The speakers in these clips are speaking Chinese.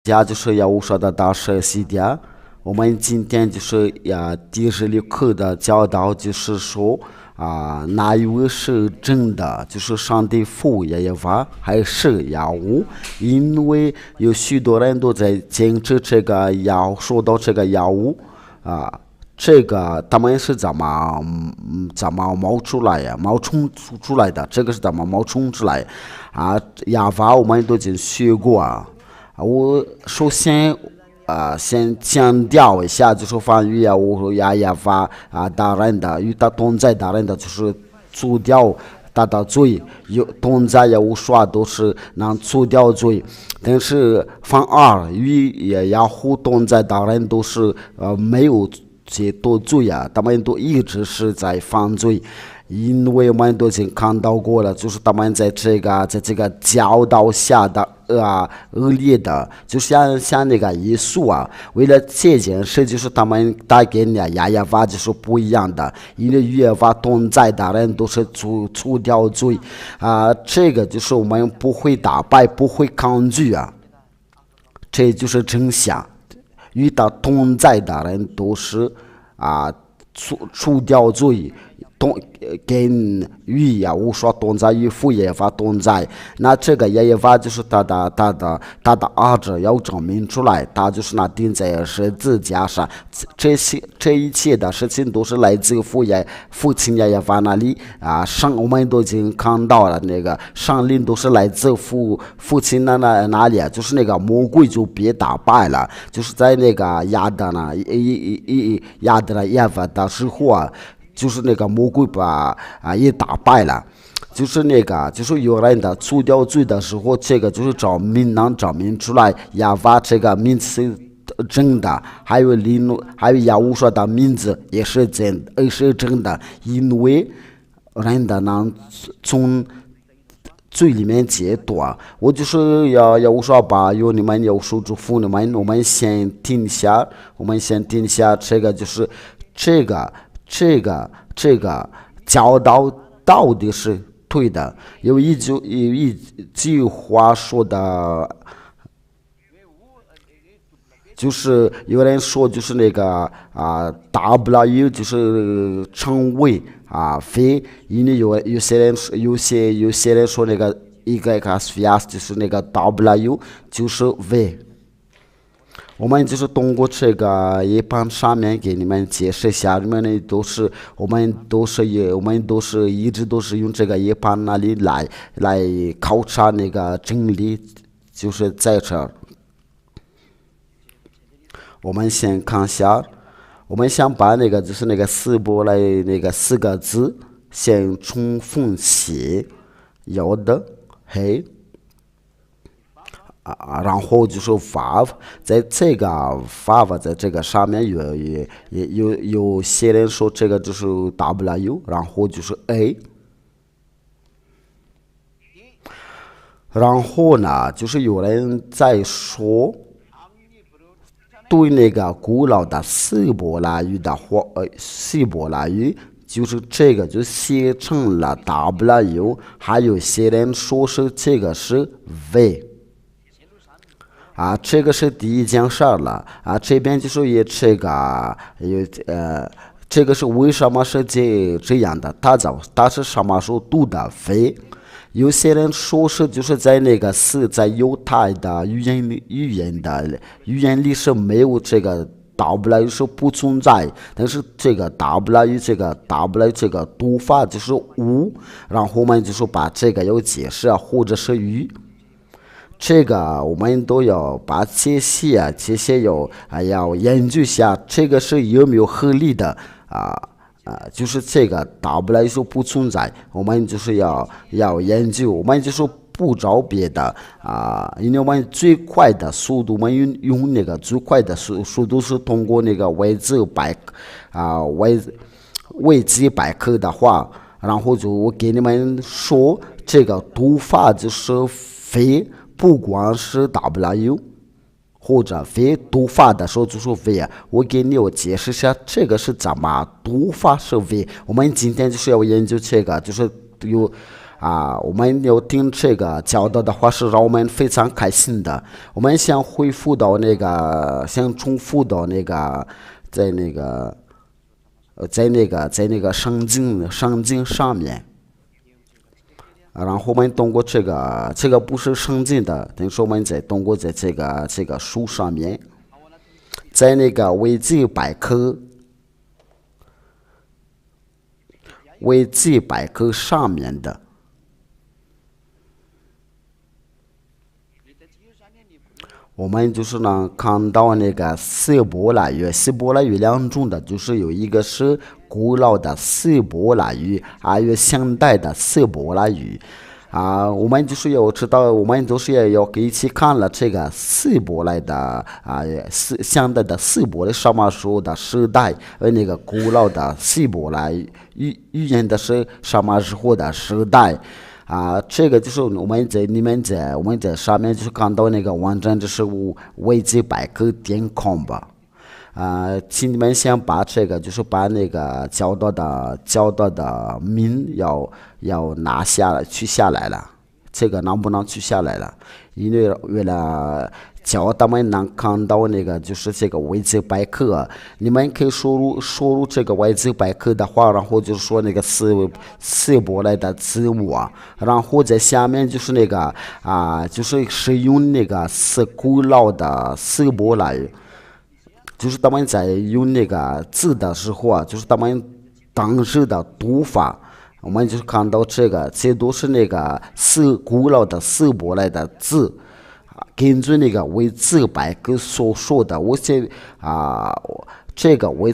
家就是要我说的大实习的。我们今天就是第16课的教导，就是说哪一位是真的，就是上帝父耶和华还是亚乌？因为有许多人都在坚持这个说到这个亚乌啊。这个他们是怎么冒出来呀？冒充出来的，这个是怎么冒充出来啊？亚法我们都已经学过啊。我首先先强调一下，就是关于我亚法大人的与他同在大人的，就是除掉他的罪，有同在我说都是能除掉罪，但是反而与亚互同在大人都是没有解多罪啊，他们都一直是在犯罪。因为我们都已经看到过了，就是他们在这个教导下的恶劣的，就像那个耶稣啊，为了这件事，就是他们带给亚法就是不一样的，因为耶法同在的人都是除掉罪这个就是我们不会打败，不会抗拒啊，这就是真相。与他同在的人都是除掉罪，跟与无说同在与父也法同在。那这个也法就是他的儿子要证明出来，他就是那钉在十字架上。这一切的事情都是来自父亲也法那里我们都已经看到了，那个上令都是来自父亲那里就是那个魔鬼就别打败了，就是在那个亚当亚法的时候就是那个魔鬼也打败了，就是那个就是有人的除掉罪的时候，这个就是能证明出来亚法这个名字是真的，还有亚乌说的名字也是真的，因为人的能从罪里面解脱。我就是要我说你们要说祝福你们，我们先停下，这个就是这个教导到底是对的。有一句话说的，就是有人说就是那个W 就是称谓非，因为有些人说那个一个就是那个 W 就是 V。我们就是通过这个一般上面给你们解释一下，你们我们都是一直都是用这个一般那里来考察那个真理，就是在这儿。我们先看一下，我们想把那个就是那个四波来那个4个字先重复写，有的黑。然后就是 five， 在这个 five 在这个上面有些人说这个就是 W， 然后就是 A， 然后呢就是有人在说对那个古老的希伯来语就是这个就写成了 W， 还有些人说是这个是 V。这个是第一件事了这边就是也这个是为什么是这样的？他是什么时候读的非？有些人说是就是在那个在犹太的语言里是没有这个 W 是不存在，但是这个 W 这个读法就是无，然后我们就是把这个有解释或者是与。这个我们都要把这些要研究一下，这个是有没有合理的就是这个 W 说不存在，我们就是要研究，我们就是不找别的因为我们最快的速度，我们用那个最快的速度是通过那个维基百科的话，然后就我给你们说这个读法就是非。不光是 W 或者非读法的时候就是 V， 我给你解释一下这个是怎么读法是 V。我们今天就是要研究这个，就是有我们要听这个教导的话是让我们非常开心的。我们想恢复到想重复到在那个圣经上面。然后我们通过这个不是圣经的，等于说我们通过在这个书上面，在维基百科上面的。我们就是能看到希伯来语两种的，就是有一个是古老的希伯来语，还有现代的希伯来语。我们就是要知道，我们就是要一起看了这个希伯来的现代的希伯来什么时候的时代，古老的希伯来语言的是什么时候的时代。这个就是我们在上面就是看到网站，就是维基百科.com 吧。请你们先把就是把教导的名要取下来了，这个能不能取下来了？因为为了教他们能看到就是这个维基百科，你们可以输入这个维基百科的话，然后就是说希伯来的字母然后在下面就是就是使用古老的希伯来，就是他们在用字的时候就是他们当时的读法。我们就是看到这都是古老的希伯来的字。根据维基百科所说的，我这维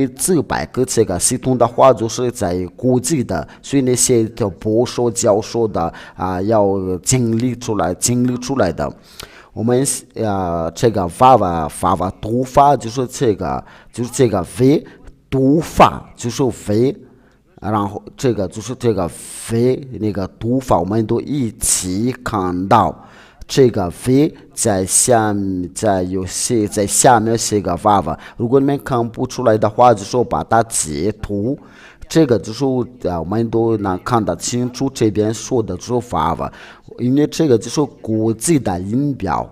基百科系统的话，就是在国际的，所以那些博士教授的要整理出来的。我们读法就是V 读法就是 V。然后就是V 读法，我们都一起看到。V 在下面写个如果你们看不出来的话，就说把它截图。就是我们都能看得清楚这边说的就是因为就是国际的音标。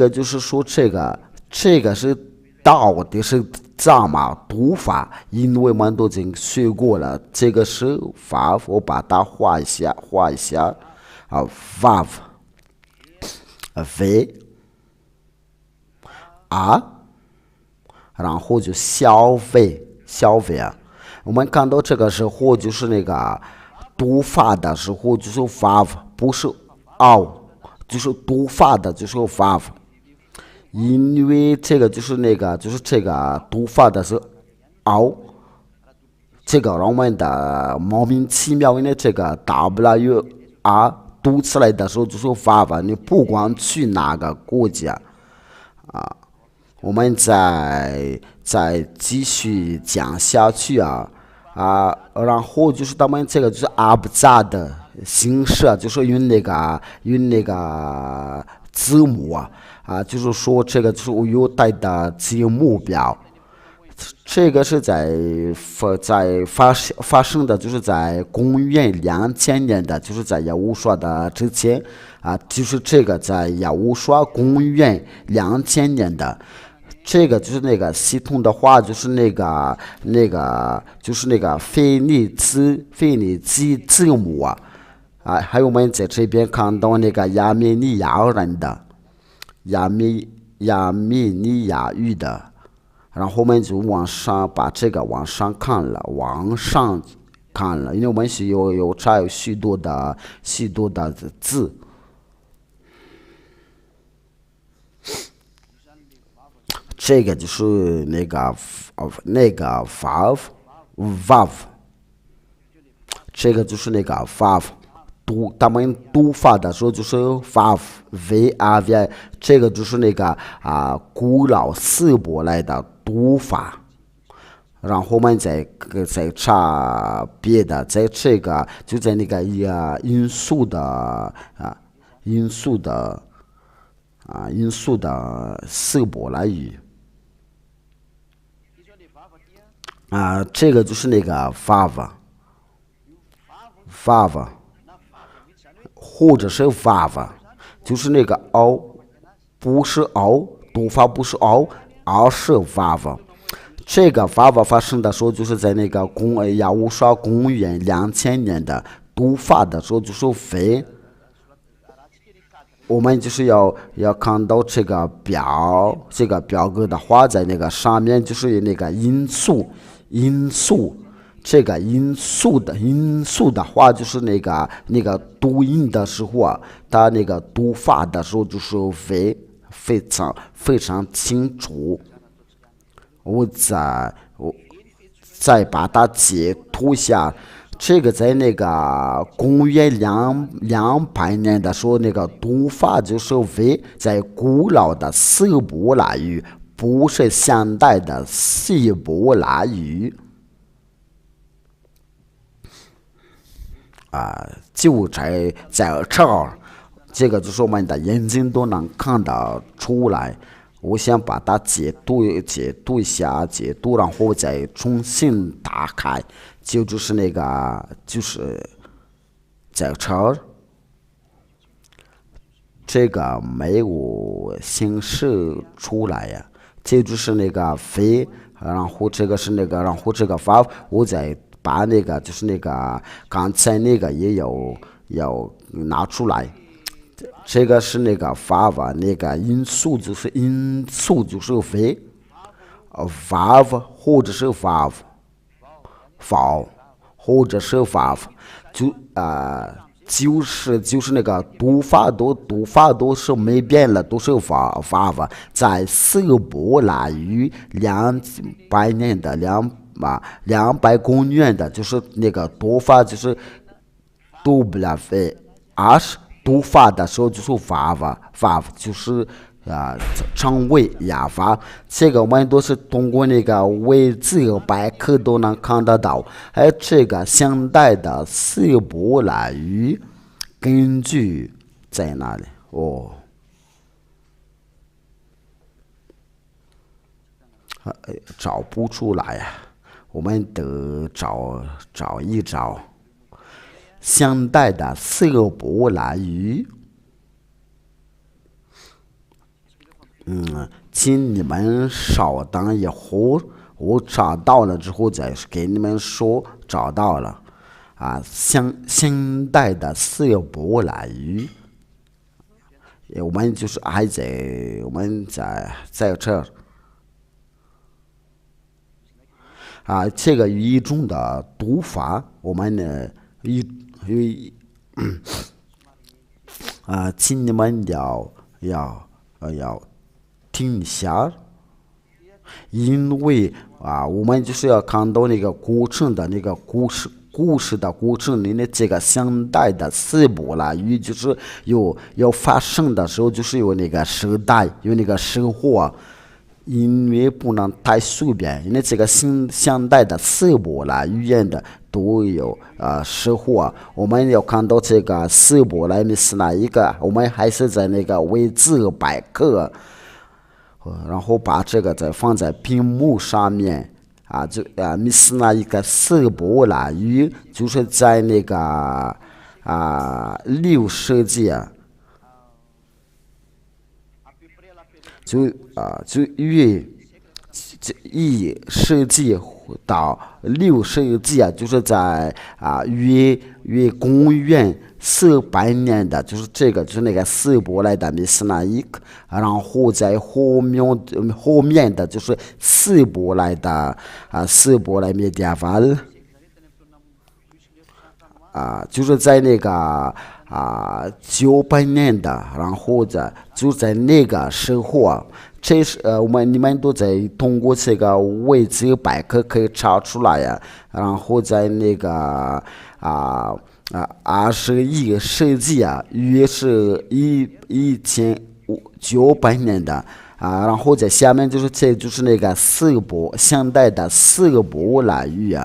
就是说是到底是怎么读法？因为我们都已经学过了，这个是我把它画一下V 然后就小 v 我们看到这个时候就是读法的时候就是不是就是读法的就是因为就是就是读法的是让我们的莫名其妙，因为W 读起来的时候就是你不管去哪个国家我们再继续讲下去然后就是他们就是阿布扎的形式，就是用字母就是说就是有带的节目表。这个是在发生的，就是在公元2000年的，就是在耶稣说的之前就是在耶稣说公元2000年的。就是系统的话，就是就是腓尼基字母还有我们在这边看到亚美尼亚人的亚美尼亚语的。然后我们就往上把往上看了，因为我们是有许多的字。这个就是vav，这个就是vav。他们读法的时候就是 vav，这个就是古老希伯来的读法。然后我们再查别的，在就在音素的希伯来语这个就是vav。娃娃，或者是娃娃，就是那个凹，不是凹，读法不是凹，而是娃娃。这个娃娃发生的时候，就是在那个亚乌沙公元2000年的读法的时候，就是非。我们就是要看到这个表格的话，在那个上面就是有那个因素，这个因素的话，就是那个读音的时候啊，它那个读法的时候就是非常清楚。我再把它截图一下。这个在那个公元200年的时候，那个读法就是在古老的希伯来语，不是现代的希伯来语就在这儿，这个就是我们的眼睛都能看得出来。我想把它解读一下，解读，然后再重新打开，就是那个就是在这儿，这个没有显示出来呀，这就是那个非，然后这个是那个，然后这个发，我再把那个就是那个刚才那个也要拿出来。这个是那个发吧，那个因素就是非，vav 或者是 vav，或者是 vav，就是那个读法都是没变了，都是 vav，在希伯来语200年的200公元的，就是那个读法就是读不了非，读法的时候就是vav，就是称谓哑法。这个我们都是通过那个维基百科都能看得到。还有这个现代的希伯来语根据在哪里？找不出来呀，我们得找一找。现代的希伯来语，请你们稍等一会儿，我找到了之后再给你们说找到了现代的希伯来语，我们就是我们在这儿这个语义中的读法，我们呢请你们要听一下，因为我们就是要看到那个过程的那个故事的过程里的这个现代的希伯来语，就是要发生的时候，就是有那个时代，有那个生活。因为不能太随便，因为这个现代的希伯来语言的都有时候我们要看到这个希伯来语是哪一个，我们还是在那个维基百科，然后把这个再放在屏幕上面你是哪一个希伯来语，就是在那个6世纪就1世纪到6世纪就是在约公元400年的，就是这个就是那个希伯来的米斯那伊克，然后在后面的就是希伯来米甸法就是在那个900年的，然后就在那个时候这是你们都在通过这个维基百科可以查出来然后在那个21世纪约是1900年的然后在下面就是这就是那个现代的希伯来语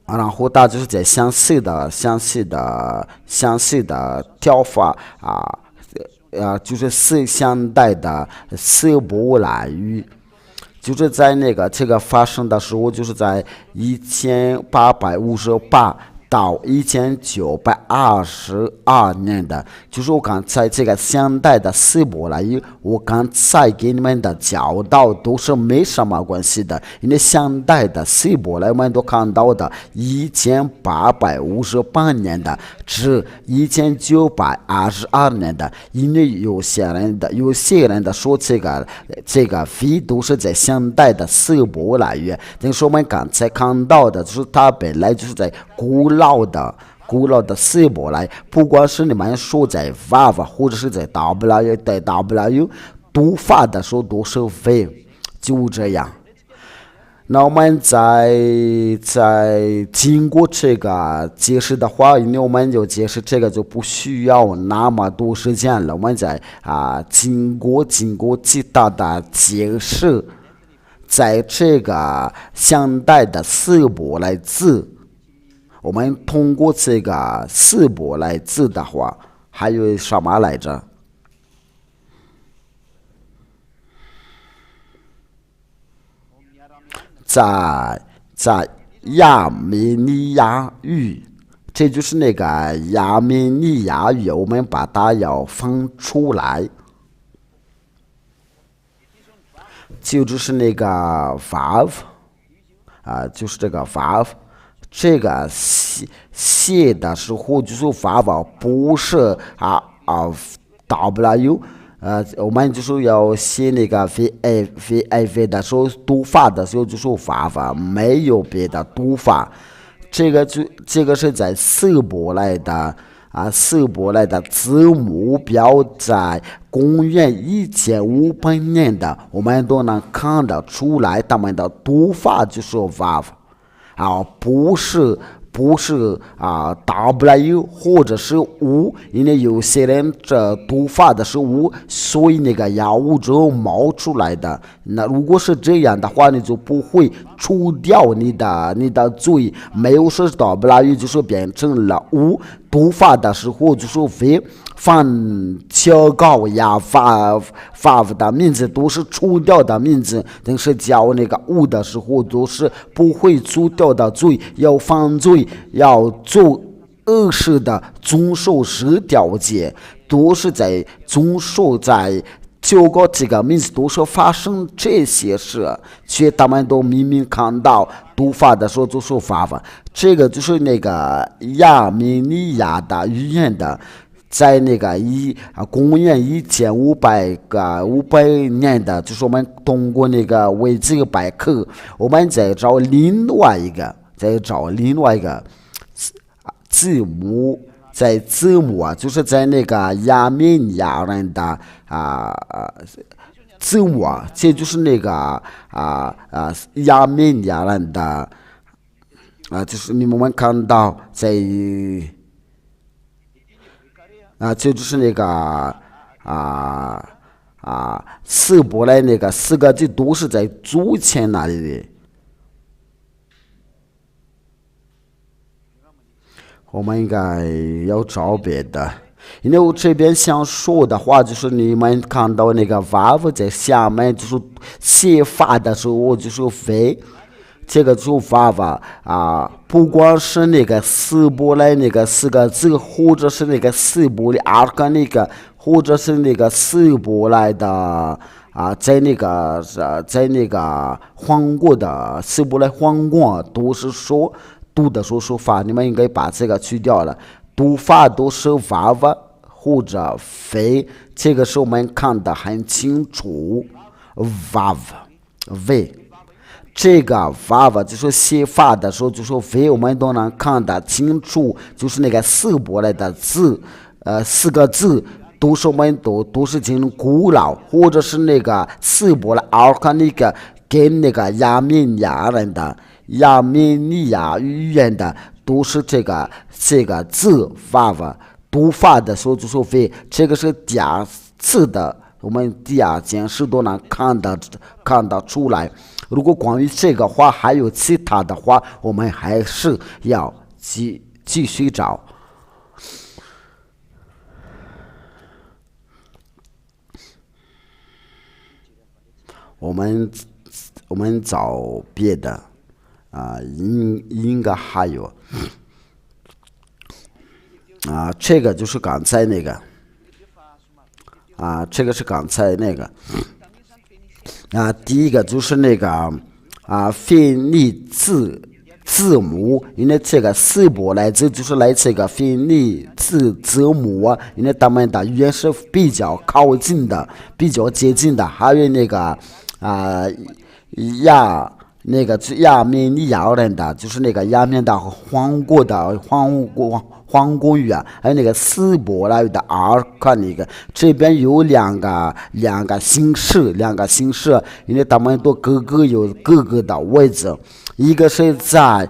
然后它就是在详细的调法就是现代的希伯来语，就是在那个这个发生的时候，就是在1858到1922年的，就是我刚才这个现代的希伯来语，我刚才给你们的教导都是没什么关系的，因为现代的希伯来我们都看到的1858年的至1922年的，因为有些人的说这个非都是在现代的希伯来语，但是我们刚才看到的就是它本来就是在古老的希伯来，不管是你们说在 vav 或者是在 w 读法的时候都是 v， 就这样。那我们在经过这个解释的话，因为我们就解释这个就不需要那么多时间了。我们在经过其他的解释，在这个现代的希伯来字。我们通过这个希伯来字的话，还有什么来着？在亚美尼亚语，这就是那个亚美尼亚语，我们把它要分出来，就是那个 vav 就是这个 vav。这个写的时候就是发法不是w，我们就是要写那个 v 的时候读法的时候就是发法，没有别的读法。这个是在希伯来的字母表在公元1500年的，我们都能看得出来，他们的读法就是 vav。不是w 或者是u，因为有些人这读法的是 u， 所以那个药物之后冒出来的。那如果是这样的话，你就不会除掉你的嘴，没有说 w 就是变成了 u， 读法的时候就是 v。放调高呀发的名字都是除掉的名字，但是教那个物的时候都是不会除掉的嘴，要犯罪，要做恶事的遵守十条戒，都是在遵守在教过这个名字都是发生这些事，却他们都明明看到读法的时候就说发法，这个就是那个亚美尼亚的语言的。在那个公元1500年的，就是我们通过那个维基百科，我们再找另外一个字母，就是在那个亚美尼亚人的字母这就是那个亚美尼亚人的就是你们看到在。这就是那个希伯来那个4个字都是在主前那里的。我们应该要找别的，因为我这边想说的话就是你们看到那个 vav 在下面就是写法的时候就是非。这个做法不光是那个希伯来那个4个字，或者是那个希伯来2个那个，或者是那个希伯来的在那个皇国的希伯来皇国，都是说读的说法，你们应该把这个去掉了，读法都是 vav 或者非，这个是我们看得很清楚 vav。这个 vav 就是写法的时候就说 v， 我们都能看得清楚，就是那个希伯来的字4个字都是我们都是进古老，或者是那个希伯来2个那个跟那个亚美尼亚语言的都是这个字 vav， 读法的时候就说 v， 这个是第二次的，我们第二件事都能看得出来。如果关于这个话还有其他的话，我们还是要继续找。我们找别的应该还有这个就是刚才那个这个是刚才那个第一个就是那个腓尼字母，因为这个希伯来字就是来自一个腓尼字母因为他们的语言是比较靠近的，比较接近的。还有那个亚美尼亚人的，就是那个亚面的黄国语还有那个希伯来语的那个，这边有两个形式，因为他们都各个有各个的位置，一个是在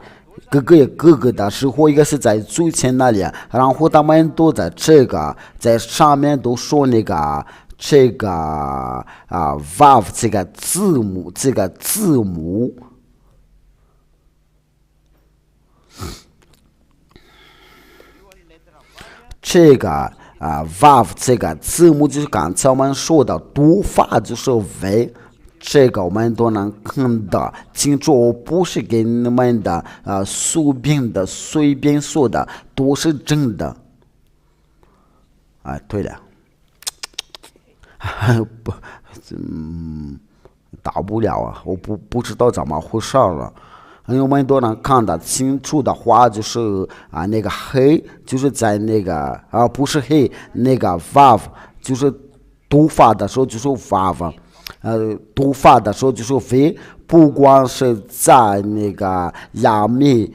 各个有各个的时候，一个是在最前那里，然后他们都在这个在上面都说那个vav 这个字母vav 这个字母就是刚才我们说的读法就是为。这个我们都能看得清楚，我不是给你们的随便说的，都是真的。对了，大不了我不知道怎么回事了。我们都能看得清楚的话，就是那个黑就是在那个不是黑，那个 vav 就是读法的时候就是 vav。读法的时候就说 v， 不光是在那个亚美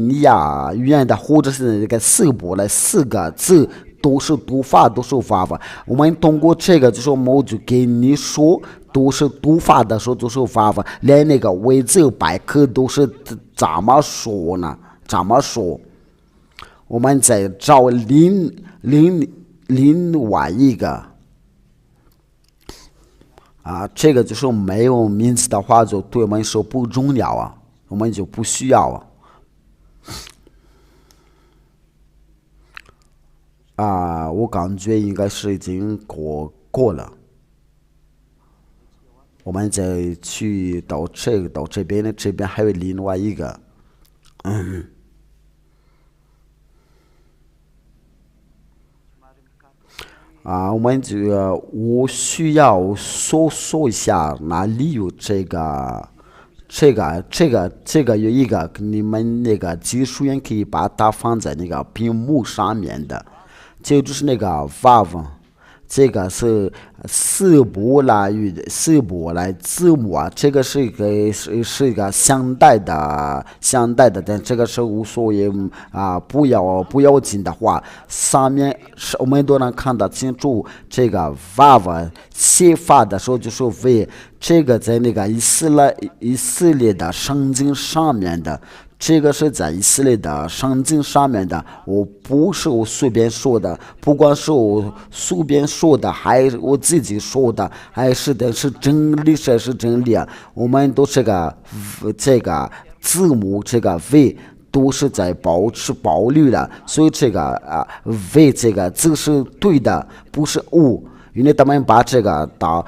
尼亚语言的，或者是那个希伯来4个字都是读法，都是 vav。我们通过这个就是我就给你说，都是读法的时候都是 vav， 连那个维基百科都是怎么说呢？怎么说？我们再找另外一个。这个就是没有名字的话，就对我们说不重要我们就不需要我感觉应该是已经过了。我们再去到这边的，这边还有另外一个，我需要说一下哪里有这个有一个你们那个技术员可以把它放在那个屏幕上面的，这就是那个 vav， 这个是希伯来字母这个是一个相代的，但这个是无所谓不要紧的话，上面我们都能看得清楚，这个 vav 写法的时候就说 v， 这个在那个以色列的圣经上面的。这个是在以色列的圣经上面的，我不是我随便说的，不管是我随便说的，还是我自己说的，还是是真理，是真理我们都这个字母这个 v 都是在保留了，所以这个v 这个字是对的，不是误。因为他们把这个打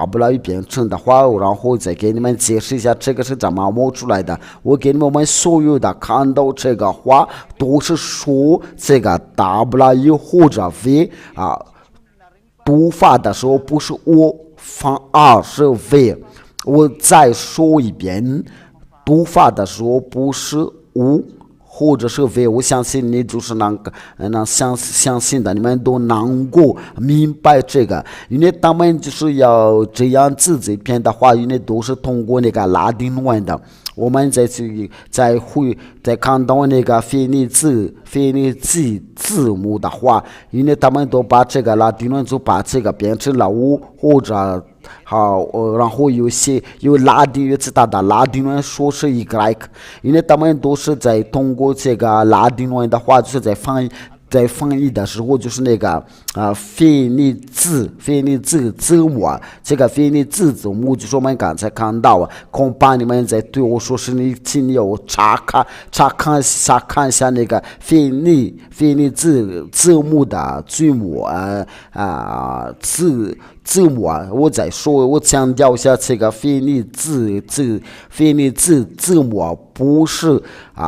不了一变成的话，然后再给你们解释一下这个是怎么冒出来的。我给你们所有的看到这个话都是说这个 W 或者 V 读法的时候不是我放2是 V。我再说一遍，读法的时候不是5。或者是 V， 我相信你就是能相信的，你们都能够明白这个，因为他们就是要这样子这篇的话，因为都是通过那个拉丁文的。我们再看到那个腓尼基字母的话，因为他们都把这个拉丁文就把这个变成了5或者然后有拉丁语，它的拉丁文说是 Y， 因为他们都是在通过这个拉丁文的话，就是在翻译的时候，就是那个腓尼基字母这个腓尼基字母就是我们刚才看到恐怕你们在对我说是请你要查看一下那个腓尼基字母的字母字母啊，我强调一下这个腓尼字母啊，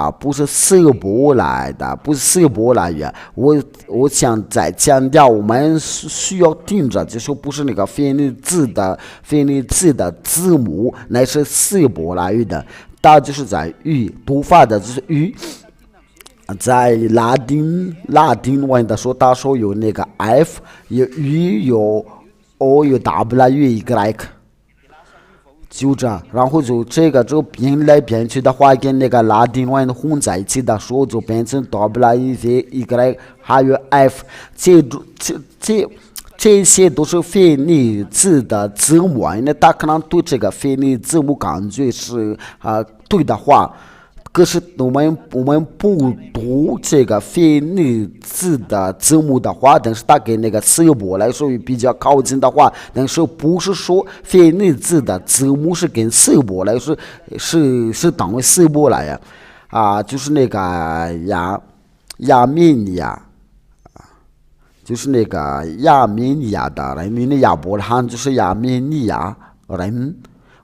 不是希伯来的，不是希伯来语。我想再强调，我们需要盯着，就是不是那个腓尼字的字母，乃是希伯来语的。它就是在读法的，就是在拉丁文的时候，他说有那个 F 有 U 有 O 有 W Y， 就这样，然后就这个变来变去的话，跟那个拉丁文混在一起的时候，就变成 W Y 还有 F， 这些都是腓尼字的字母啊，那他可能对这个腓尼字母感觉是对的话。可是我们不读这个腓尼字的字母的话，但是它跟那个希伯来说比较靠近的话，但是不是说腓尼字的字母是跟希伯来说是等于希伯来呀就是那个亚美尼亚，就是那个亚美尼亚的人，因为亚伯拉罕就是亚美尼亚人。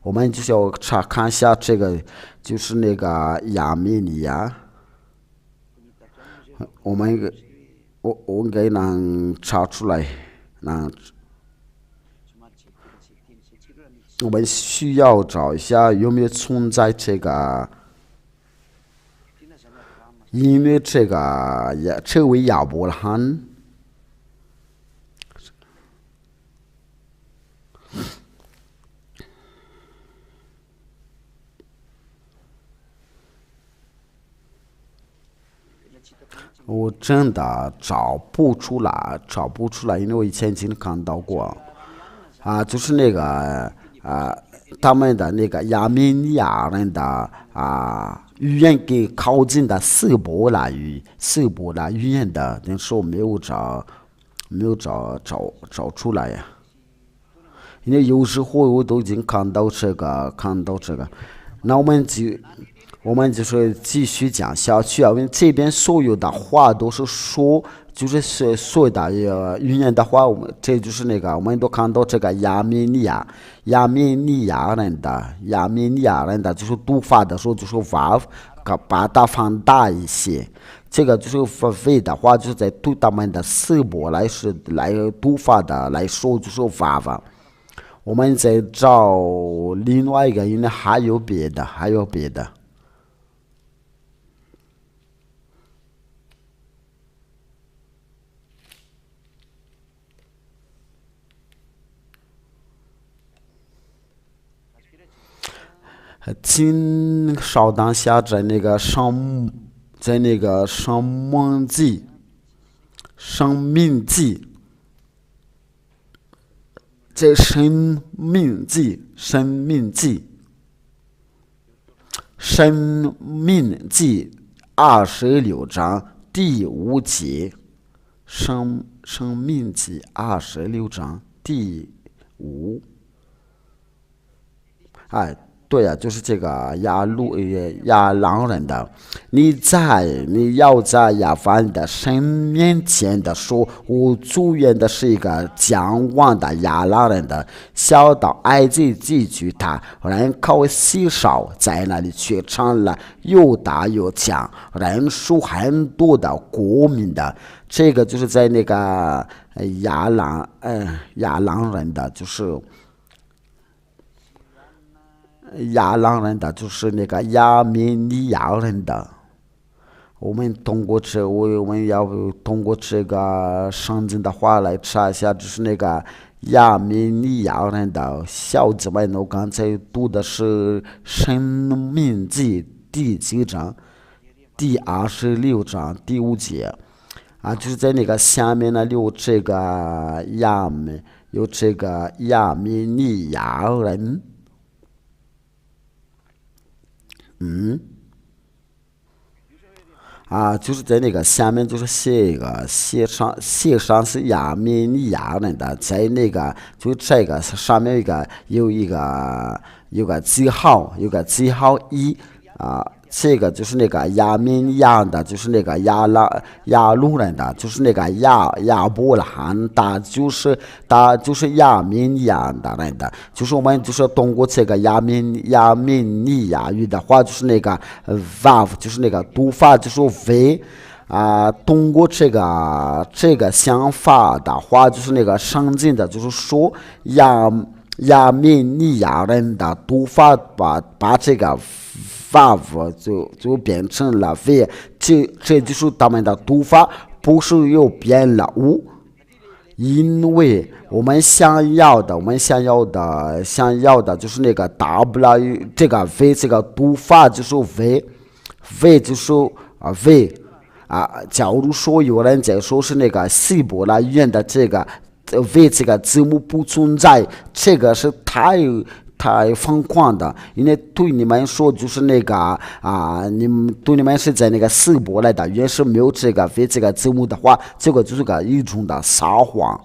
我们就是要查看一下这个，就是那个亚美尼亚，我应该能查出来，我们需要找一下有没有存在这个，因为这位亚伯拉罕。我真的找不出来，因为我以前已经看到过就是那个他们的那个亚美尼亚人的语言更靠近的希伯来语言的，但是我没有找出来呀。因为有时候我都已经看到这个，那我们就是继续讲下去因为这边所有的话都是说，就是所有的语言的话，这就是那个我们都看到这个亚美尼亚人的，就是读法的时候就是把它放大一些。这个就是V的话，就是在对他们的希伯来读法的来说，就是娃。我们再找另外一个，因为还有别的。请稍等下，在那个生命记，在生命记26章第5节，生命记26章第5。对呀，就是这个亚朗人的。你要在亚凡的神面前的说，我祝愿的是一个将亡的亚朗人的，小到埃及寄居他，人口稀少，在那里却成了又大又强，人数很多的国民的。这个就是在那个亚朗人的，就是亚朗人的，就是那个亚美尼亚人的。我们要通过这个圣经的话来查一下，就是那个亚美尼亚人的小子们。我刚才读的是《生命记》第几章？第26章第5节就是在那个下面呢有这个亚美尼亚人。就是在那个下面就是写上是亚美尼亚人的，在那个就这个上面有一个记号1这个就是那个亚民亚的，就是那个亚鲁人的，就是那个亚伯拉罕的，就是亚民亚的人的，就是我们就是通过这个亚民尼亚语的话，就是那个 vav，就是那个读法就是 v。通过这个想法的话，就是那个上进的，就是说亚美尼亚人的读法把这个 vav 就变成了 v，这就是他们的读法，不是又变了5，因为我们想要的就是那个 w 这个 v 这个读法就是 v 就是v。假如说有人在说是那个希伯来语言的这个为这个字母不存在，这个是太疯狂的，因为对你们说就是那个对你们是在那个希伯来的语言是没有这个为这个字母的话，这个就是一种的撒谎。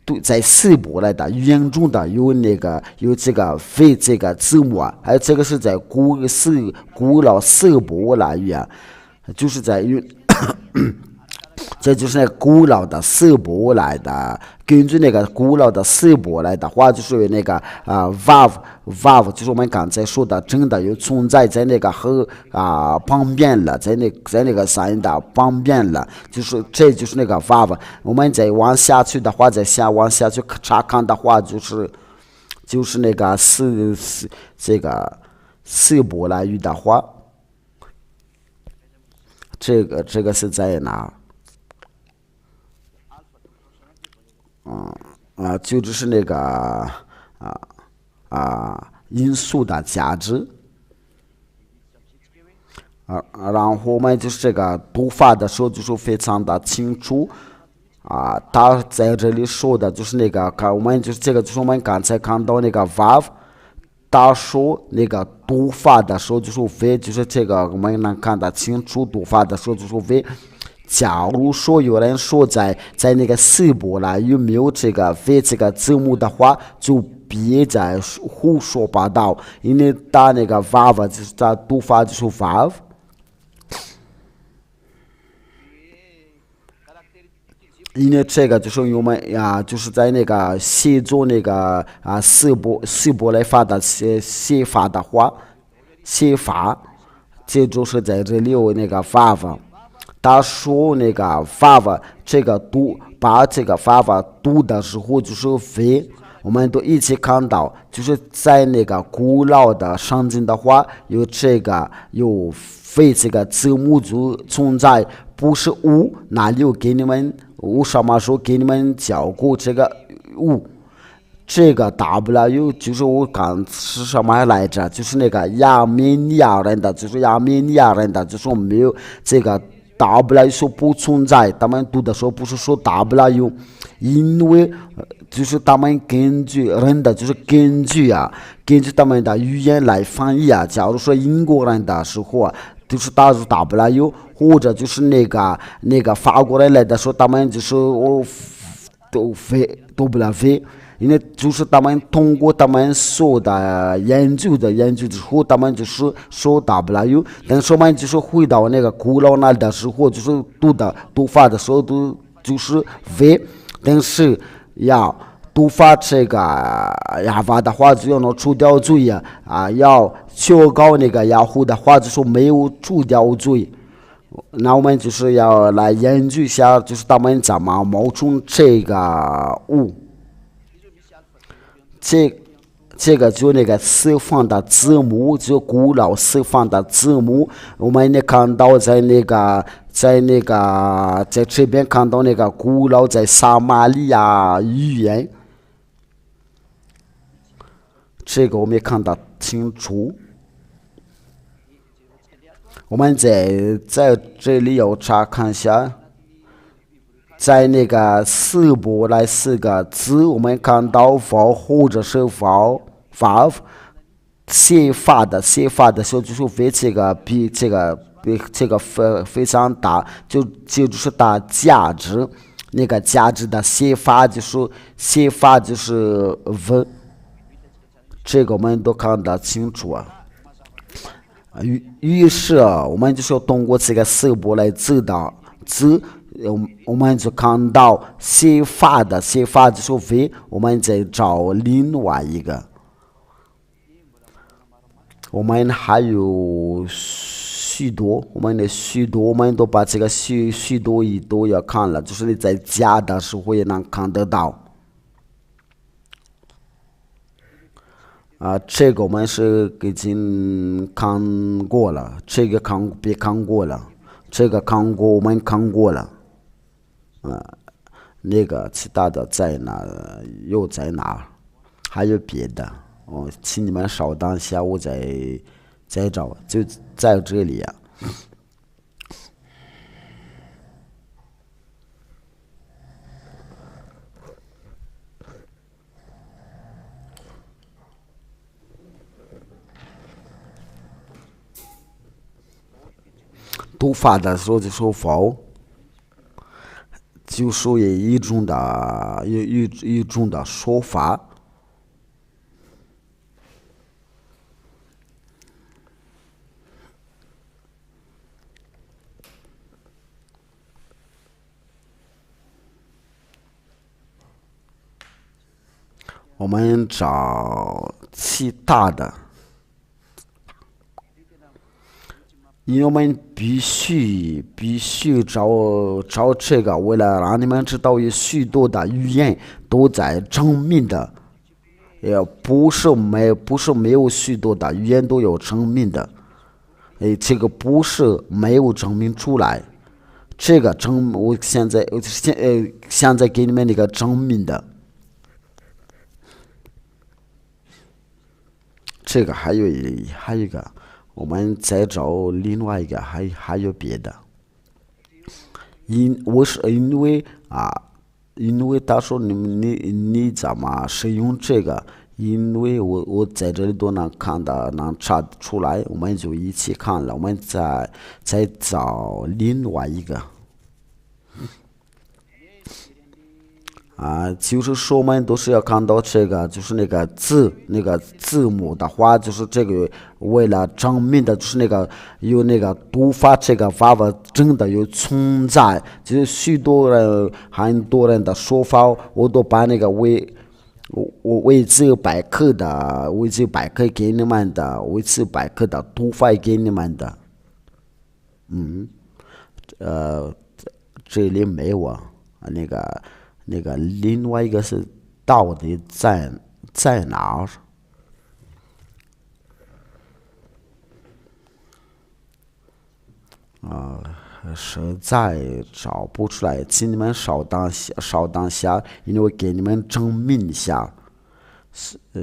对，在希伯来的语言中的有这个为这个字母还有这个是在古老希伯来语言。就是这就是那个古老的希伯来的，根据那个古老的希伯来的话，就是有那个vav，就是我们刚才说的，真的有存在在那个和旁边了，在那个山的旁边了，这就是那个 vav。我们再往下去的话，往下去查看的话，就是那个这个希伯来语的话。这个是在哪？就是那个因素的价值然后我们就是这个读法的时候就是非常的清楚他在这里说的就是那个我们就是这个就是我们刚才看到那个 vav。他说那个读法的时候就是 v， 就是这个我们能看得清楚，读法的时候就是 v。假如说有人说在那个希伯来语没有这个 v 这个字母的话，就别再胡说八道，因为他那个 vav 就是他读法就是 vav。因为这个就是我们就是在那个写作那个希伯来法的写法的话，这就是在这里有那个 vav。他说那个 vav 这个把这个 vav 读的时候就是 v， 我们都一起看到，就是在那个古老的圣经的话，有 v 这个字母就存在，不是5，哪里有给你们？我什么时候给你们教过这个5？这个 w 就是我刚是什么来着？就是那个亚美尼亚人的，就是我没有这个 w 说不存在，他们读的时候不是说 w， 因为就是他们根据他们的语言来翻译假如说英国人的时候就是打入 w， 或者就是那个法国人来的时候，他们就是都 w， 因为就是他们通过他们所的研究之后，他们就是说 w， 但是我们就是回到那个古老那的时候，就是读法的时候就是 v， 但是读法这个法的话就要能除掉罪要修改那个雅虎的话就说没有除掉罪。那我们就是要来研究一下，就是他们怎么冒出这个5。这个就那个西方的字母，就古老西方的字母，我们也看到在这边看到那个古老在撒玛利亚语言。这个我们也看得清楚。我们在这里要查看一下，在那个希伯来4个字，我们看到 vav 或者是 vav 写法的时候，就是为这个比这个非常大，就是大价值，那个价值的写法就是 v。这个我们都看得清楚于是我们就是要通过这个色波来知道，我们就看到写法就是为我们在找另外一个，我们还有许多，我们都把这个许多都要看了，就是你在家的时候也能看得到。这个我们是已经看过了，这个别看过了，这个我们看过了，那个其他的在哪又在哪，还有别的，请你们稍等一下，我再找，就在这里啊。读法的时候就说否，就属于一种的说法。我们找其他的，因为我们必须找这个，为了让你们知道有许多的语言都在证明的，也不是没有许多的语言都有证明的，这个不是没有证明出来，这个我现在给你们那个证明的，这个还有一个，我们再找另外一个，还有别的。因为他说你怎么使用这个？因为我在这里都能看到，能查得出来，我们就一起看了，我们再找另外一个。就是说我们都是要看到这个，就是那个字母的话，就是这个为了证明的，就是有那个读法这个方法真的有存在，就是很多人的说法，我都把那个维基百科给你们的，维基百科的读法给你们的，呃，这里没有啊，那个另外一个是到底在哪儿？实在找不出来，请你们稍等下，因为我给你们证明一下，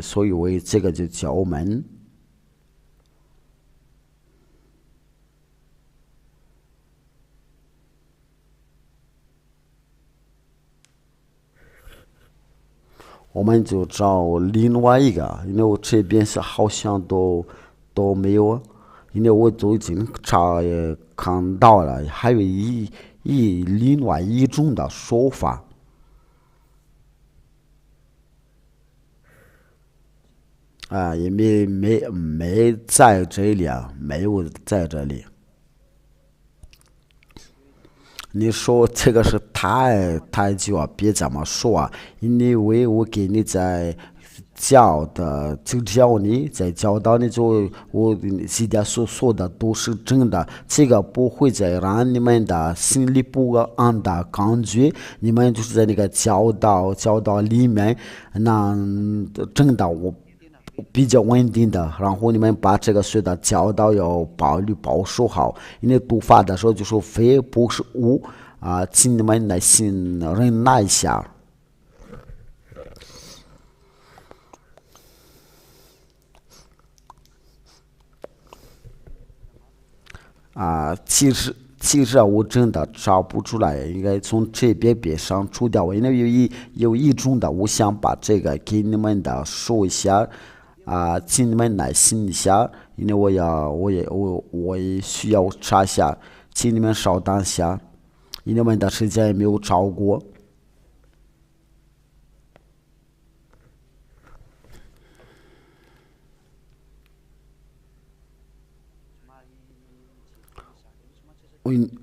所以我这个就叫我们就找另外一个，因为我这边是好像都没有，因为我都已经看到了，还有另外一种的说法也没在这里啊，没有在这里。你说这个是太久啊，别这么说啊，因为我给你在教导你我现在所说的都是真的，这个不会再让你们的心里不安的感觉，你们就是在那个教导里面，那真的我比较稳定的，然后你们把这个学的教导要保守好，因为读法的时候就说非不是无请你们耐心忍耐一下其实我真的找不出来，应该从这边上除掉，因为有一种的，我想把这个给你们的说一下请你们耐心一下，因为我也需要查一下，请你们稍等一下，因为我们的时间也没有超过。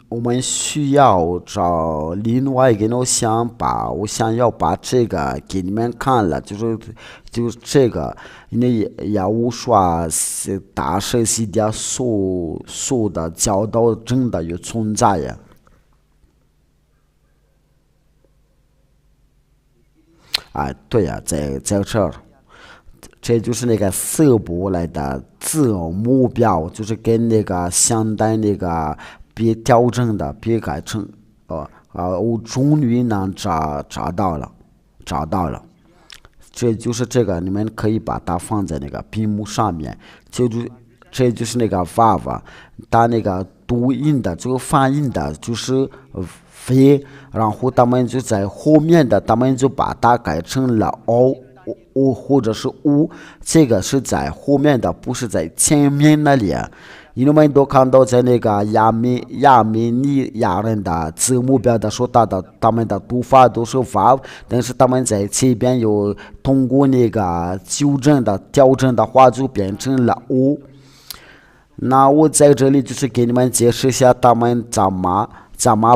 我们需要找另外一个我想要把这个给你们看了，就是这个，因为也无说是大社系的所的教导真的有存在呀。对呀，在这儿。这就是那个色博来的自我目标，就是跟那个相对那个别调整的，别改成，我终于能找到了，这就是这个，你们可以把它放在那个屏幕上面，这就是那个娃娃，它那个读音的，这个发音的，就是飞，然后他们就在后面的，他们就把它改成了 o 或者是 u，这个是在后面的，不是在前面那里。你们都看到在那个亚美尼亚人的字母表的时候，他们的读法都是 v， 但是他们在这边有通过那个调整的话，就变成了 o。那我在这里就是给你们解释一下他们怎么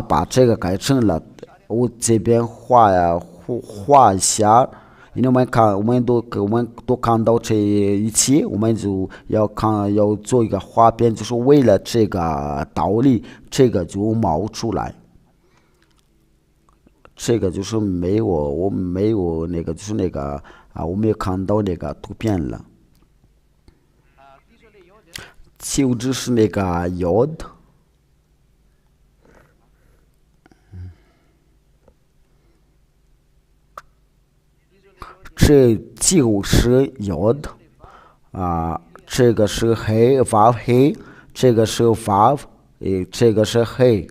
把这个改成了。我这边画一下，因为我们都看到这一期，我们就要做一个画边，就是为了这个道理，这个就冒出来。这个就是我没有那个就是那个我没有看到那个图片了，就只是那个 y。这就是有的这个是黑发黑，这个是发，这个是黑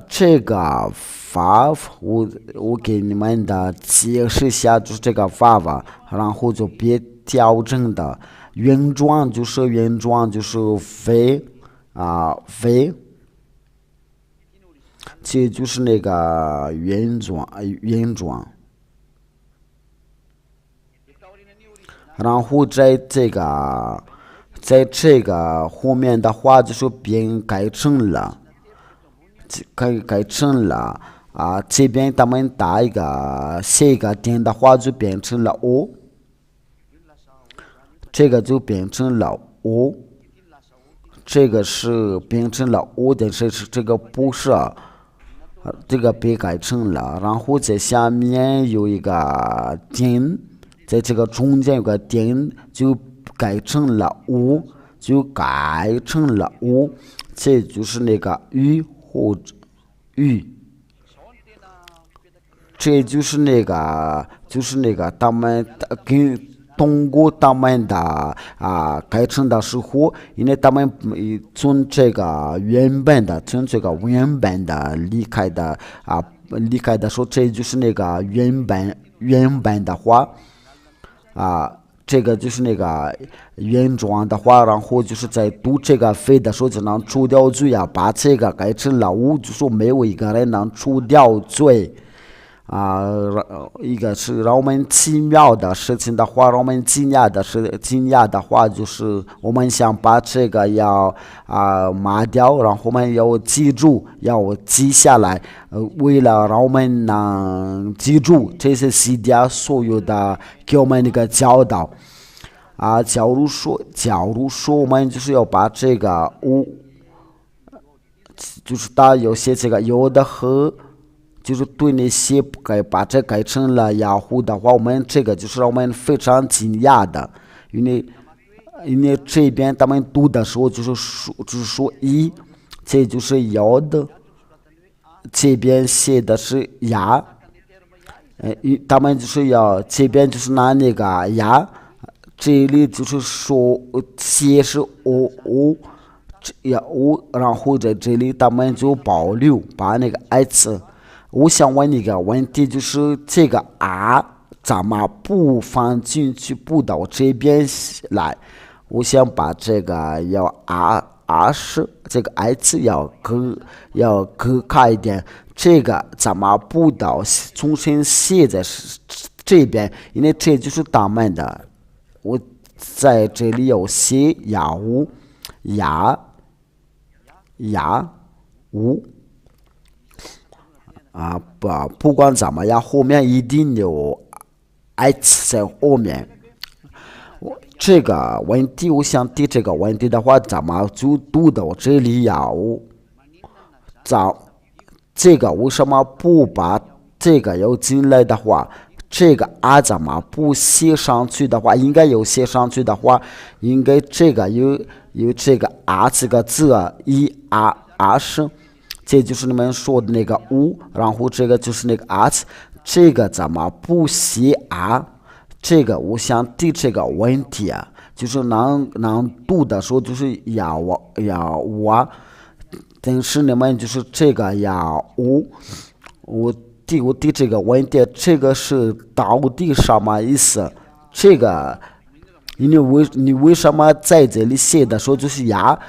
这个发我给你们的解释一下，就是这个发法，然后就别调整的，原装就是飞飞。这就是那个原装，然后在这个后面的话，就是变改成了这边他们写一个点的话，就变成了 o， 这个就变成了 o， 这个是变成了 o， 但是这个不是。这个被改成了，然后在下面有一个点，在这个中间有个点，就改成了 u， 这就是那个 u 或者 u， 这就是那个他们跟通过他们的改成的时候，因为他们从这个原本的离开的时候，这就是那个原本的话这个就是那个原装的话，然后就是在读这个飞的时候就能除掉罪把这个改成了五，就说没有一个人能除掉罪。一个是让我们奇妙的事情的话，让我们惊讶的话，就是我们想把这个要抹掉，然后我们要记住，要记下来，为了让我们能记住这些西点所有的给我们那个教导假如说我们就是要把这个就是大有些这个有的和。就是对那些把这改成了雅虎的话，我们这个就是让我们非常惊讶的，因为这边他们读的时候就是说一，这就是摇的，这边写的是牙，他们就是要这边就是拿那个牙，这里就是说写是 o， 然后在这里他们就保留把那个 x。我想问一个问题，就是这个怎么不放进去不到这边来？我想把这个要是这个 x 要隔开一点，这个怎么不到重新写在这边？因为这就是他们的，我在这里要写雅虎，呀呀无不管怎么样，后面一定有 h 在后面。这个问题，我想提这个问题的话，怎么就读到这里呀？这个为什么不把这个要进来的话，这个怎么不写上去的话，应该有写上去的话，应该这个有这个这个字是，这就是你们说的那个无，然后这个就是那个这个怎么不写这个我想提这个问题就是能读的时候就是要我，但是你们就是这个我提这个问题，这个是到底什么意思？这个你为什么在这里写的时候就是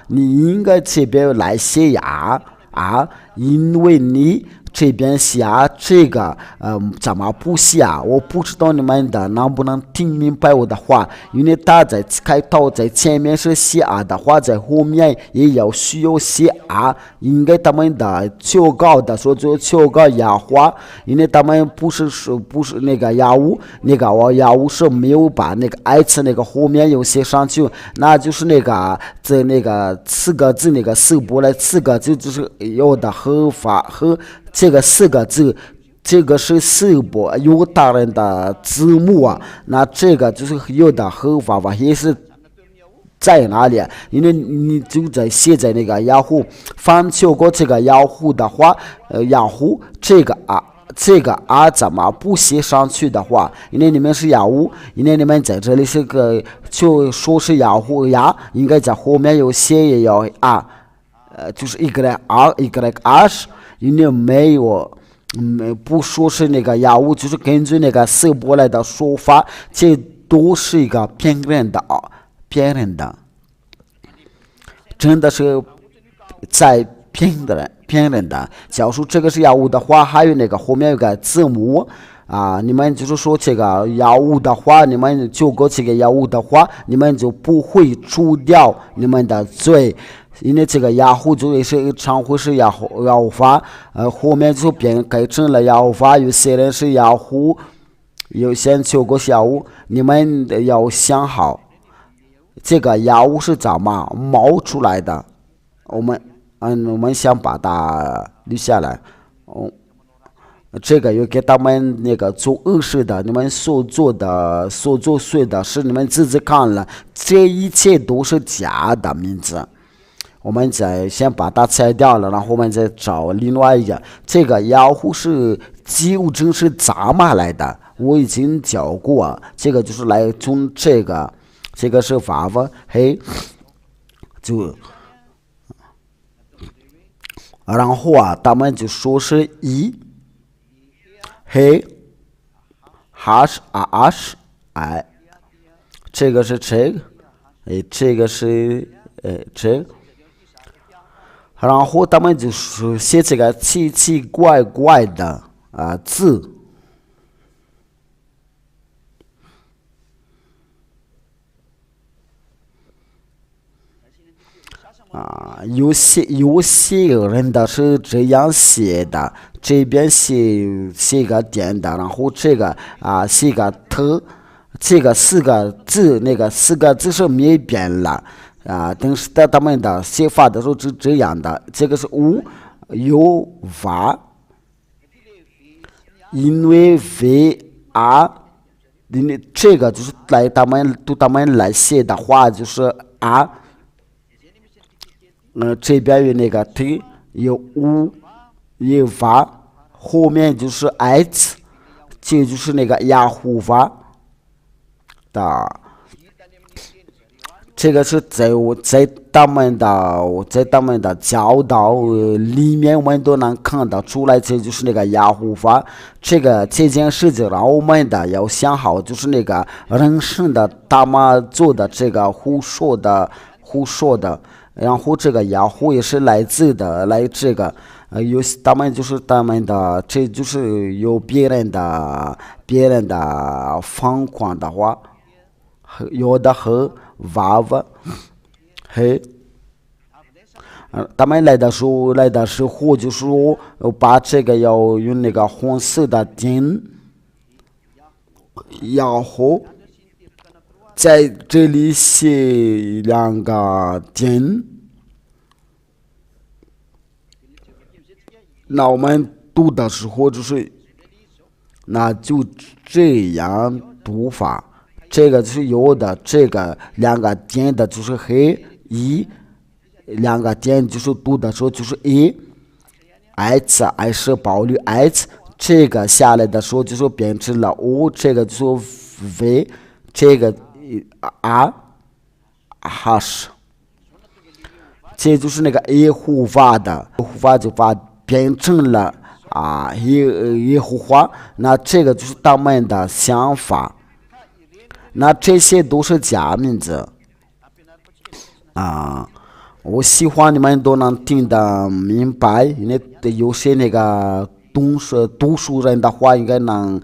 你应该这边来写因为你这边写这个怎么不写我不知道你们的能不能听明白我的话，因为他在开头在前面是写的话，在后面也需要写应该他们的求告的时候就求告雅花，因为他们不是那个雅务，那个雅务是没有把那个字那个后面有写上去，那就是那个在那个4个字那个四波来4个字就是有的合法和这个4个字，这个是4波犹大人的字幕那这个就是有的合法吧，也是在哪里？因为你就在写在那个雅虎，翻求过这个雅虎的话，雅虎这个怎么不写上去的话？因为你们是雅虎，因为你们在这里是个就说是雅虎应该在后面有写也要就是一个因为没有不说是那个雅虎，就是根据那个四波来的说法，这都是一个骗人的真的是在骗人的。假如这个是雅虎的话，还有那个后面有个字母你们就是说这个雅虎的话，你们就过这个雅虎的话，你们就不会除掉你们的罪。因为这个雅虎就也是常会是雅虎法，后面就改成了雅虎法，有些人是雅虎，有些人求过雅虎，你们要想好，这个雅虎是怎么冒出来的？我们想把它留下来，这个又给他们那个做恶事的，你们所做对的是你们自己看了，这一切都是假的名字。我们再先把它拆掉了，然后我们再找另外一个。这个雅虎是究竟是怎么来的？我已经教过，这个就是来从这个是法法就，然后他们就说是这个是这个是这。然后他们就是写这个奇奇怪怪的字有些人的是这样写的，这边写个点的，然后这个写个特，这个4个字那个4个字是没变了。但是他们的写法的时候是这样的，这个是无有法，因为这个就是他们来写的话就是这边有那个 t 有无有法，后面就是 h， 这就是那个雅虎法的。这个是在他们的教导里面，我们都能看得出来，这就是那个雅虎法。这件事情让我们的要想好，就是那个人生的他们做的这个胡说的，然后这个雅虎也是来这个他们就是他们的，这就是有别人的疯狂的话，有的和娃娃他们来的时候就是说把这个要用那个红色的点，然后在这里写两个点。那我们读的时候那就这样读法。这个就是有的，这个两个点的就是黑一，两个点就是读的时候就是一 h 还是保留 h， 这个下来的时候就是变成了 o， 这个就是 v， 这个 r hash， 这就是那个耶和华的，耶和华就把变成了耶和华，那这个就是他们的想法。那这些都是假名字啊，我希望你们都能听得明白，因为有些那个读书人的话，应该能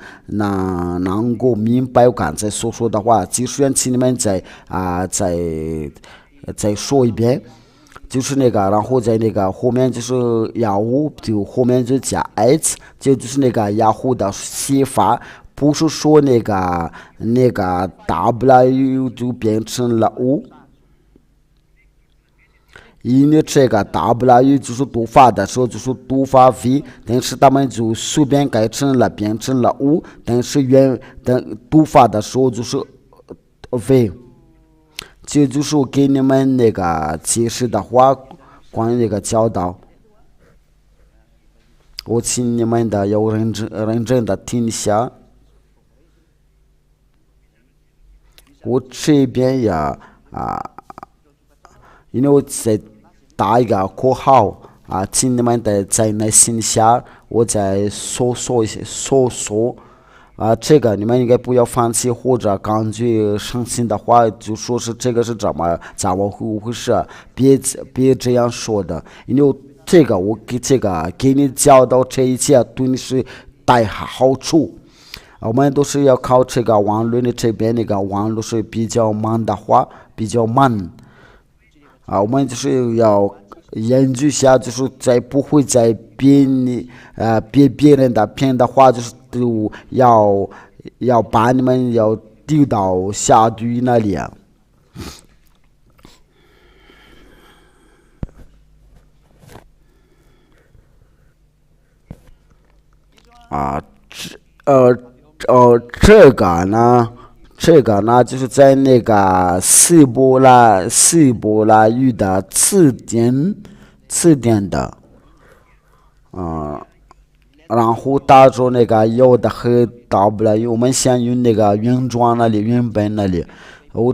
够明白我刚才所说的话。即使请你们再说一遍，就是那个，然后在那个后面就是雅虎，就后面就加 h， 就是那个雅虎的写法。不是说那个 W 就变成了 O， 因为这个 W 就是读法的时候就是读法 V， 但是他们就随便改成了变成了 O， 但是读法的时候就是 V。这就是我给你们那个解释的话，关于那个教导，我请你们要认真的听一下。我这边因为我在打一个括号请你们在耐心下，我再搜索一些这个你们应该不要放弃，或者感觉伤心的话，就说是这个是怎么回事，别这样说的，因为这个我给你教导这一切对你是带好处。我们都是要靠这个网络的这边，那个网络是比较慢的话，比较慢我们就是要研究一下，就是不会再别人的骗的话，就是都要把你们要丢到下地狱那里这个呢，就是在那个希伯来语的词典的，然后打着那个有的和 W， 我们先用那个原本那里，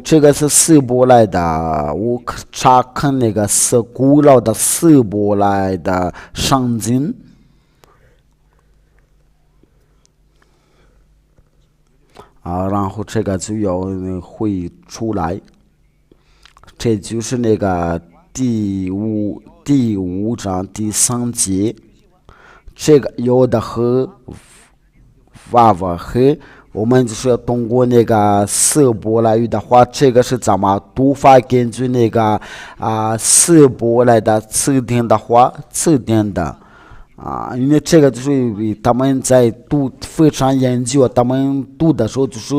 这个是希伯来的，我查看那个是古老的希伯来的圣经。然后这个就要会出来，这就是那个第五章第3节，这个有的和娃娃和我们就是要通过那个希伯来语的话，这个是怎么读法？根据那个希伯来的词典的。因为这个就是他们在非常研究，他们读的时候就是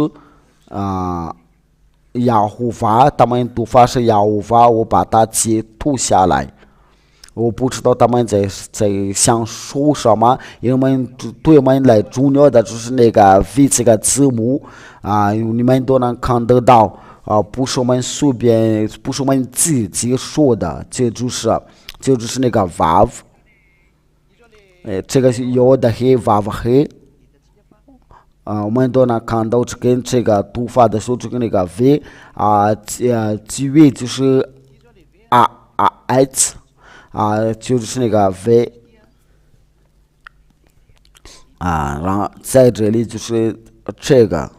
雅虎法，他们读法是雅虎法，我把它截图下来。我不知道他们在想说什么，因为对我们来重要的就是那个 V 这个字母你们都能看得到不是我们随便，不是我们自己说的，这就是那个 Vav。这个是有的黑娃娃黑我们都能看到跟这个读法的时候，这个那个 V 结尾就是h 就是那个 V 然后在这里就是这个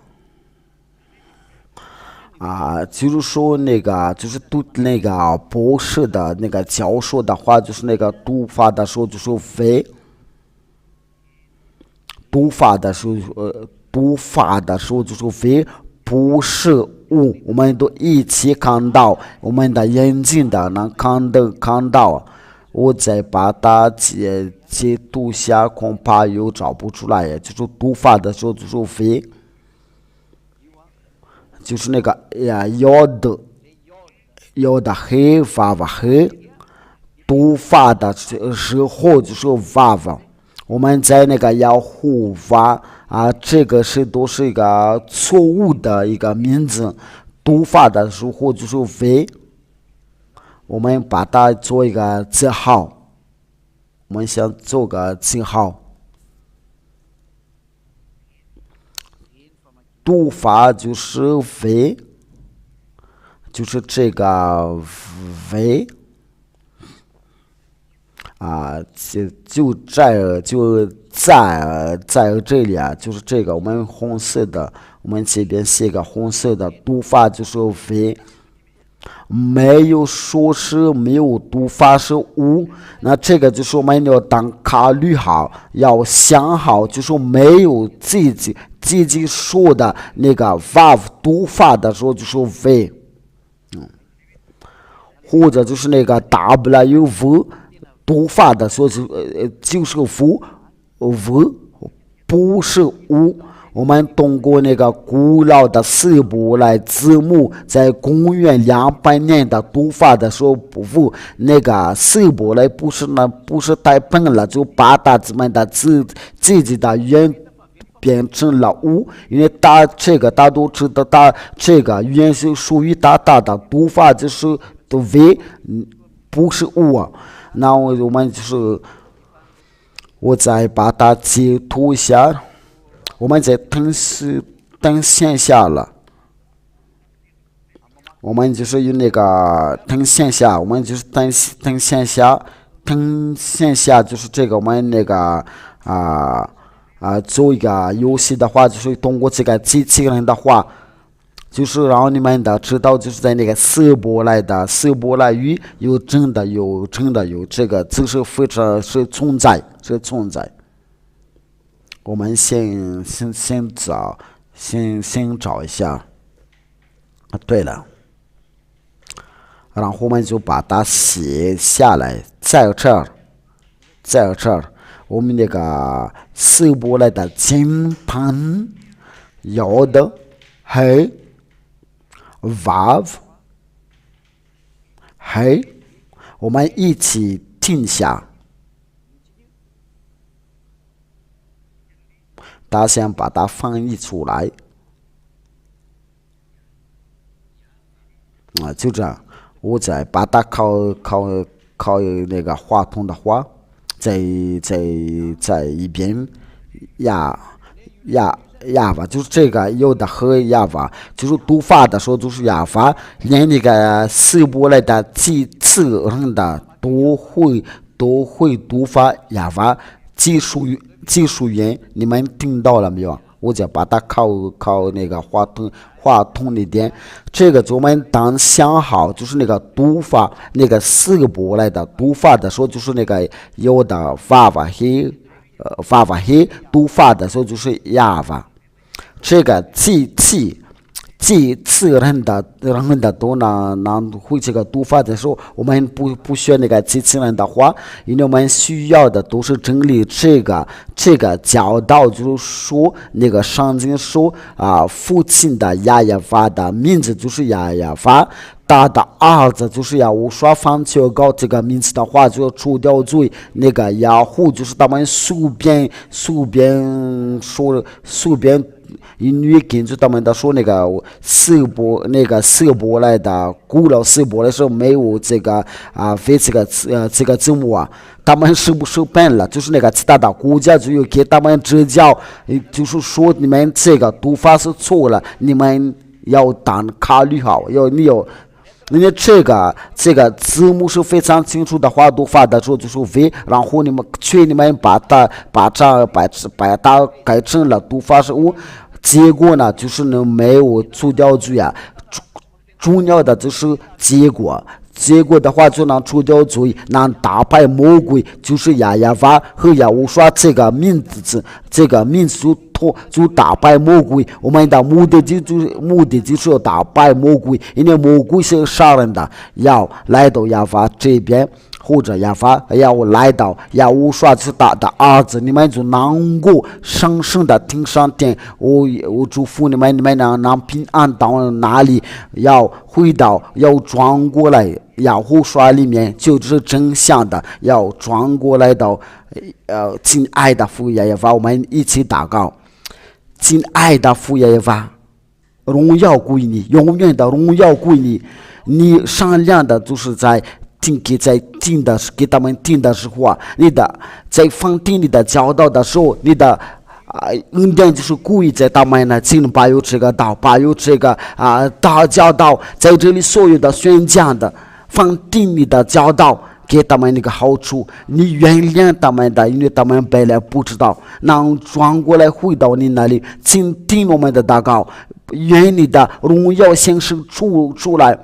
就是说那个就是读那个博士的那个教授的话，就是那个读法的时候就是 V。读法的时候就是 V， 不是物，我们都一起看到，我们的眼睛的能看到我再把它截图下，恐怕又找不出来呀。就是读法的时候就是非，就是那个呀，要的黑发黑，读法的时候就是娃娃。我们在那个要护法这个都是一个错误的一个名字。读法的时候就是非，我们把它做一个记号。我们想做个记号。读法就是非，就是这个非就在这里就是这个我们红色的，我们这边写个红色的读法就是非，没有说是没有读法是无，那这个就是我们要当考虑好，要想好，就是没有自己说的那个读法的时候就是非，或者就是那个 W 读法的时候就是无，不是无。我们通过那个古老的四部来字幕，在公元200年的读法的时候，那个四部来不是太笨了，就把它们的自己的语言变成了无，因为大家都知道，这个语言是属于大的读法，就是为不是无。那我们就是我再把它截图一下。我们在等线下了，我们就是用那个等线下，我们就是等线下，就是这个我们那个做一个游戏的话，就是通过这个机器人的话，就是让你们的知道，就是在那个希伯来语有真的有这个，就是非常是存在。我们先找一下。对了，然后我们就把它写下来，在这儿，我们那个希伯来的经盘要的黑 vav 黑，我们一起听下。大家先把它翻译出来就这样。我再把它靠那个话筒的话，在一边呀吧，就是这个有的和呀吧，就是读法的时候就是呀法，连那个希伯来的几次人的都会读法呀法。技术语言，你们听到了没有？我再把它靠那个话筒里边，这个我们当想好，就是那个读法，那个希伯来的读法的时候，就是那个有的娃娃黑读法的时候就是呀娃，这个机器人的都能会这个读法的时候，我们不学那个机器人的话，因为我们需要的都是整理这个教导，就是说那个圣经说父亲的亚亚法的名字就是亚亚法，他的儿子就是要无说放弃搞这个名字的话，就要除掉罪。那个雅虎就是他们随便说随便。因为根据他们的说，那个希伯来的古老希伯来是没有这个非这个字母他们是不是笨了？就是那个其他的国家就有给他们指教，就是说你们这个读法是错了，你们要当考虑好，因为这个字母是非常清楚的话，读法的时候就是为，然后你们把它改成了读法是无。结果呢，就是没有除掉罪重要的就是结果的话就能除掉罪，能打败魔鬼，就是亚亚法和亚乌刷这个名字就打败魔鬼。我们的目的就是要打败魔鬼，因为魔鬼是杀人的，要来到亚法这边。或者耶法要来到耶和华是他的儿子，你们就能够深深的听上天。我祝福你们，你们能平安到哪里，要回到要转过来耶和华里面，就是真相的，要转过来到亲爱的父耶和华，我们一起祷告。亲爱的父耶和华，荣耀归你，永远的荣耀归你。你善良的就是在听的给他们听的时候啊，你的在放听你的教导的时候，你的恩典就是故意在他们呢，尽把有这个道，把有这个大教导，在这里所有的宣讲的放听你的教导。给他们那个好处，你原谅他们的，因为他们本来不知道，能转过来回到你那里，请听我们的祷告，愿你的荣耀显示出来。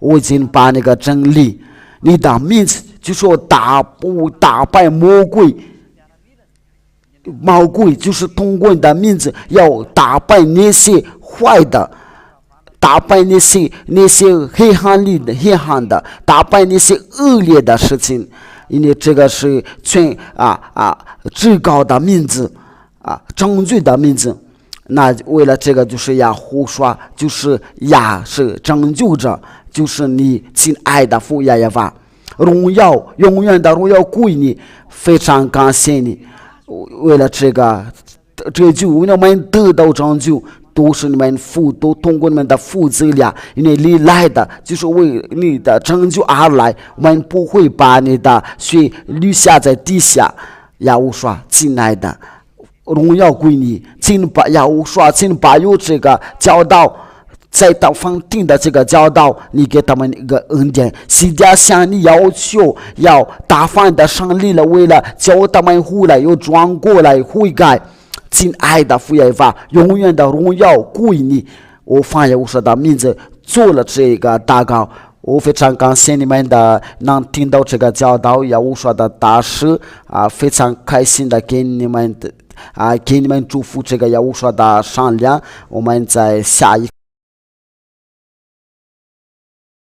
我已经把那个真理，你的名字就说打败魔鬼就是通过你的名字要打败那些坏的。打败那些黑暗的，打败那些恶劣的事情，因为这个是至高的名字拯救的名字。那为了这个就是要胡说，就是是拯救者，就是你亲爱的父耶和华，荣耀永远的荣耀归你，非常感谢你。为了这个拯救，为了我们得到拯救。都是你们都通过你们的父子俩，因为你来的就是为你的拯救而来，我们不会把你的血留下在地下。耶和华，亲爱的，荣耀归你，请把耶和华，请把有这个教导，在到放定的这个教导，你给他们一个恩典，西家向你要求，要大方的胜利了，为了叫他们回来，又转过来悔改。亲爱的父耶和华，永远的荣耀归你。我放耶和华的名字做了这个祷告，我非常感谢你们的能听到这个教导，耶和华的大事非常开心的给你们祝福这个耶和华的善良。我们在下一